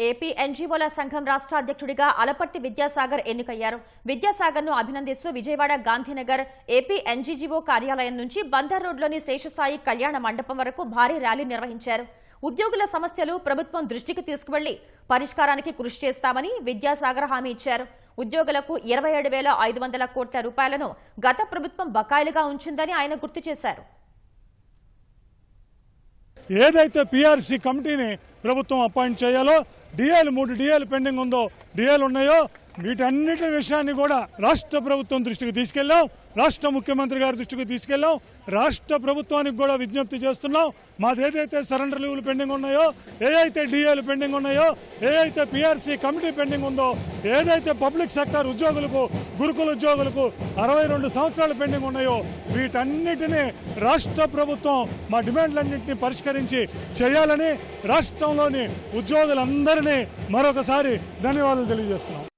AP ఎన్జీఓల సంఘం రాష్ట్ర అధ్యక్షుడిగా అలపర్తి విద్యాసాగర్ ఎన్నికయ్యారు. విద్యాసాగర్ను అభినందిస్తూ విజయవాడ గాంధీనగర్ ఏపీ ఎన్జీఓ కార్యాలయం నుంచి బందర్ రోడ్లోని శేషసాయి కళ్యాణ మండపం వరకు భారీ ర్యాలీ నిర్వహించారు. ఉద్యోగుల సమస్యలు ప్రభుత్వం దృష్టికి తీసుకువెళ్లి పరిష్కారానికి కృషి చేస్తామని విద్యాసాగర్ హామీ ఇచ్చారు. ఉద్యోగులకు 27,500 కోట్ల రూపాయలను గత ప్రభుత్వం బకాయిలుగా ఉంచిందని ఆయన గుర్తు చేశారు. ఏదైతే పీఆర్సీ కమిటీని ప్రభుత్వం అపాయింట్ చేయాలో, డిఏలు 3 డిఏలు పెండింగ్ ఉందో, డిఏలు ఉన్నాయో, వీటన్నిటి విషయాన్ని కూడా రాష్ట్ర ప్రభుత్వం దృష్టికి తీసుకెళ్లాం, రాష్ట్ర ముఖ్యమంత్రి గారి దృష్టికి తీసుకెళ్లాం. రాష్ట్ర ప్రభుత్వానికి కూడా విజ్ఞప్తి చేస్తున్నాం. మాది ఏదైతే సరెండర్ లీవ్లు పెండింగ్ ఉన్నాయో, ఏదైతే డిఏలు పెండింగ్ ఉన్నాయో, ఏదైతే పీఆర్సీ కమిటీ పెండింగ్ ఉందో, ఏదైతే పబ్లిక్ సెక్టర్ ఉద్యోగులకు, గురుకుల ఉద్యోగులకు 62 సంవత్సరాలు పెండింగ్ ఉన్నాయో, వీటన్నిటినీ రాష్ట్ర ప్రభుత్వం మా డిమాండ్లన్నింటినీ పరిష్కరించి చేయాలని రాష్ట్రంలోని ఉద్యోగులందరినీ మరొకసారి ధన్యవాదాలు తెలియజేస్తున్నాం.